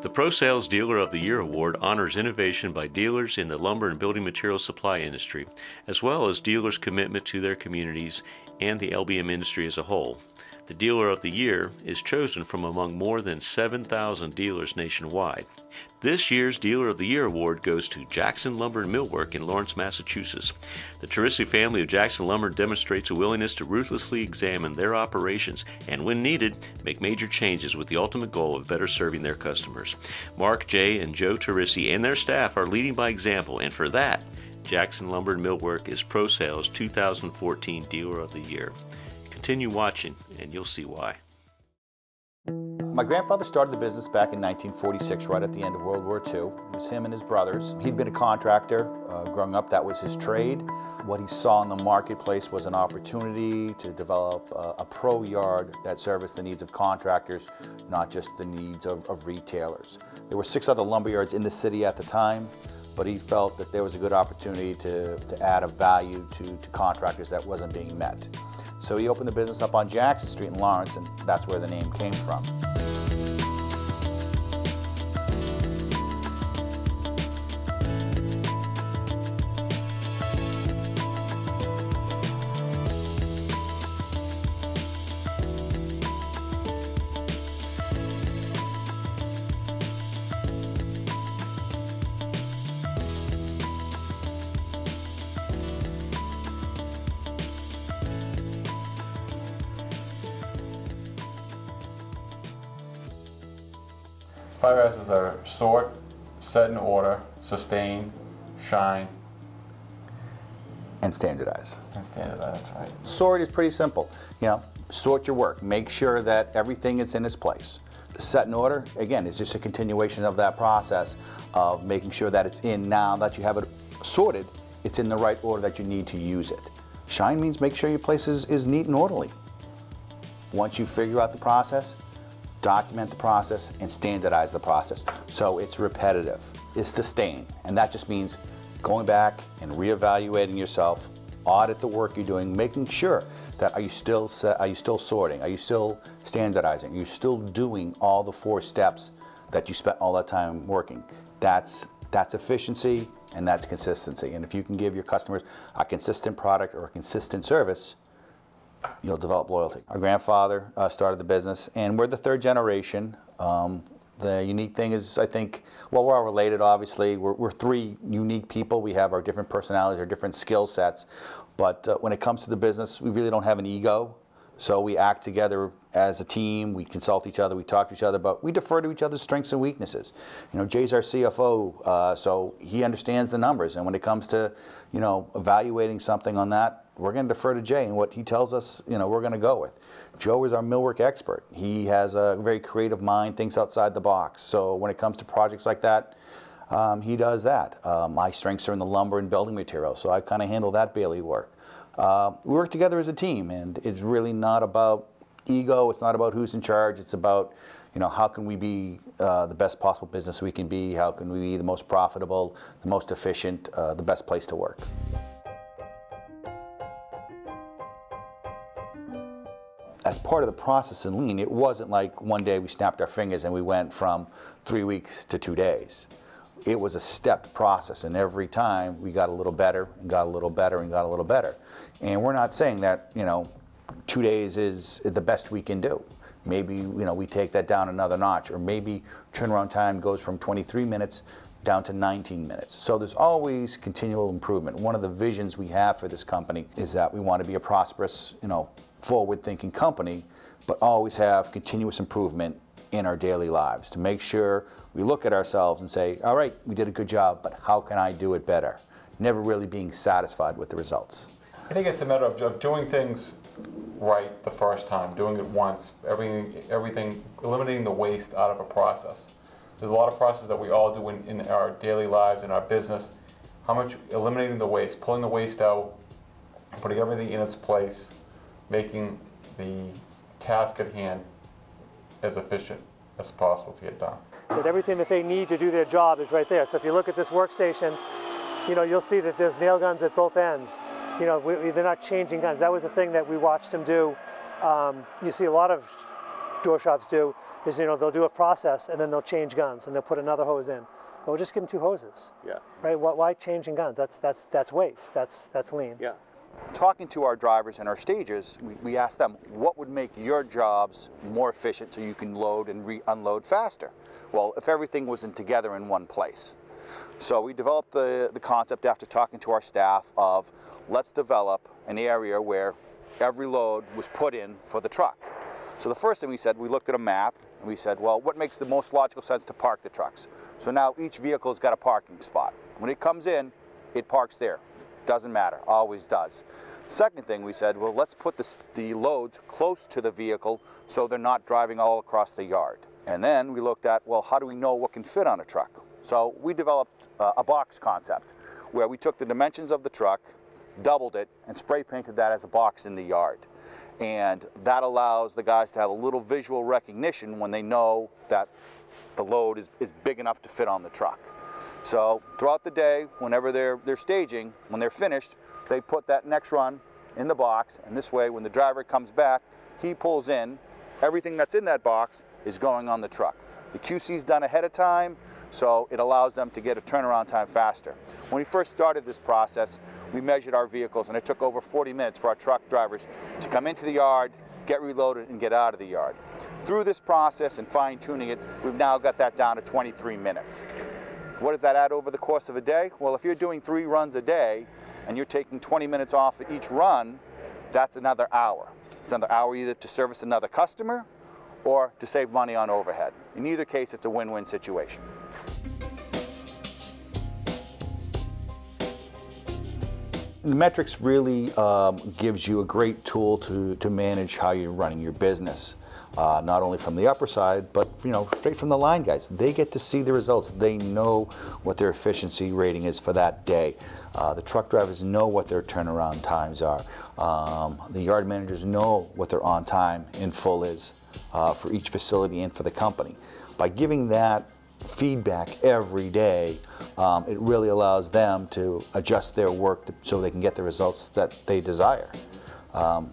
The ProSales Dealer of the Year Award honors innovation by dealers in the lumber and building materials supply industry, as well as dealers' commitment to their communities and the LBM industry as a whole. The Dealer of the Year is chosen from among more than 7,000 dealers nationwide. This year's Dealer of the Year award goes to Jackson Lumber and Millwork in Lawrence, Massachusetts. The Teresi family of Jackson Lumber demonstrates a willingness to ruthlessly examine their operations and, when needed, make major changes with the ultimate goal of better serving their customers. Mark, Jay, and Joe Teresi and their staff are leading by example, and for that, Jackson Lumber and Millwork is ProSales 2014 Dealer of the Year. Continue watching and you'll see why. My grandfather started the business back in 1946, right at the end of World War II. It was him and his brothers. He'd been a contractor. Growing up, that was his trade. What he saw in the marketplace was an opportunity to develop a pro yard that serviced the needs of contractors, not just the needs of retailers. There were 6 other lumber yards in the city at the time, but he felt that there was a good opportunity to add a value to contractors that wasn't being met. So he opened the business up on Jackson Street in Lawrence, and that's where the name came from. Five S's are sort, set in order, sustain, shine, And standardize. and standardize. That's right. Sort is pretty simple. Sort your work. Make sure that everything is in its place. Set in order, again, is just a continuation of that process of making sure that it's in now that you have it sorted, it's in the right order that you need to use it. Shine means make sure your place is neat and orderly. Once you figure out the process, document the process and standardize the process. So it's repetitive. It's sustain. And that just means going back and reevaluating yourself, audit the work you're doing, making sure that are you still sorting? Are you still standardizing? Are you still doing all the 4 steps that you spent all that time working? That's efficiency and that's consistency. And if you can give your customers a consistent product or a consistent service, you'll develop loyalty. Our grandfather started the business, and we're the 3rd generation. The unique thing is, I think, well, we're all related, obviously. We're 3 unique people. We have our different personalities, our different skill sets. But when it comes to the business, we really don't have an ego. So we act together as a team. We consult each other. We talk to each other, but we defer to each other's strengths and weaknesses. Jay's our CFO, so he understands the numbers. And when it comes to, evaluating something on that, we're going to defer to Jay, and what he tells us, we're going to go with. Joe is our millwork expert. He has a very creative mind, thinks outside the box. So when it comes to projects like that, he does that. My strengths are in the lumber and building materials, so I kind of handle that daily work. We work together as a team, and it's really not about ego. It's not about who's in charge. It's about, how can we be the best possible business we can be? How can we be the most profitable, the most efficient, the best place to work? As part of the process in Lean, it wasn't like one day we snapped our fingers and we went from 3 weeks to 2 days. It was a stepped process, and every time we got a little better, and got a little better, and got a little better. And we're not saying that 2 days is the best we can do. Maybe we take that down another notch, or maybe turnaround time goes from 23 minutes down to 19 minutes. So there's always continual improvement. One of the visions we have for this company is that we want to be a prosperous, forward-thinking company, but always have continuous improvement in our daily lives to make sure we look at ourselves and say, all right, we did a good job, but how can I do it better? Never really being satisfied with the results. I think it's a matter of doing things right the first time, doing it once, everything, eliminating the waste out of a process. There's a lot of processes that we all do in our daily lives, in our business. How much eliminating the waste, pulling the waste out, putting everything in its place, making the task at hand as efficient as possible to get done. That everything that they need to do their job is right there. So if you look at this workstation, you'll see that there's nail guns at both ends. They're not changing guns. That was the thing that we watched him do. You see a lot of door shops do. is, they'll do a process and then they'll change guns and they'll put another hose in. Well, we'll just give them 2 hoses. Yeah. Right? Why changing guns? That's waste. That's lean. Yeah. Talking to our drivers and our stagers, we asked them, what would make your jobs more efficient so you can load and unload faster? Well, if everything wasn't together in one place. So we developed the concept after talking to our staff of, let's develop an area where every load was put in for the truck. So the first thing we said, we looked at a map and we said, well, what makes the most logical sense to park the trucks? So now each vehicle's got a parking spot. When it comes in, it parks there. Doesn't matter, always does. Second thing we said, well, let's put the loads close to the vehicle so they're not driving all across the yard. And then we looked at, well, how do we know what can fit on a truck? So we developed a box concept where we took the dimensions of the truck, doubled it, and spray painted that as a box in the yard. And that allows the guys to have a little visual recognition when they know that the load is big enough to fit on the truck. So throughout the day, whenever they're staging, when they're finished, they put that next run in the box, and this way when the driver comes back, he pulls in, everything that's in that box is going on the truck. The QC is done ahead of time, so it allows them to get a turnaround time faster. When we first started this process, we measured our vehicles, and it took over 40 minutes for our truck drivers to come into the yard, get reloaded, and get out of the yard. Through this process and fine-tuning it, we've now got that down to 23 minutes. What does that add over the course of a day? Well, if you're doing 3 runs a day and you're taking 20 minutes off of each run, that's another hour. It's another hour either to service another customer or to save money on overhead. In either case, it's a win-win situation. The metrics really gives you a great tool to manage how you're running your business. Not only from the upper side, but straight from the line guys. They get to see the results. They know what their efficiency rating is for that day. The truck drivers know what their turnaround times are. The yard managers know what their on time in full is for each facility and for the company. By giving that feedback every day, it really allows them to adjust their work so they can get the results that they desire.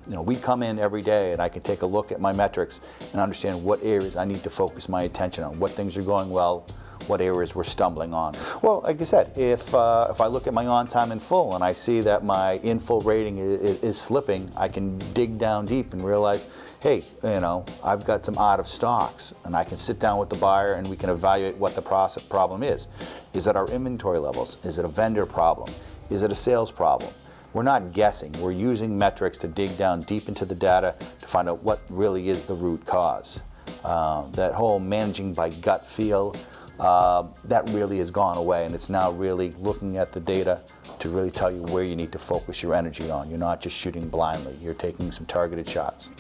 We come in every day and I can take a look at my metrics and understand what areas I need to focus my attention on, what things are going well, what areas we're stumbling on. Well, like I said, if I look at my on time in full and I see that my in full rating is slipping, I can dig down deep and realize, hey, I've got some out of stocks, and I can sit down with the buyer and we can evaluate what the problem is. Is it our inventory levels? Is it a vendor problem? Is it a sales problem? We're not guessing. We're using metrics to dig down deep into the data to find out what really is the root cause. That whole managing by gut feel, that really has gone away, and it's now really looking at the data to really tell you where you need to focus your energy on. You're not just shooting blindly. You're taking some targeted shots.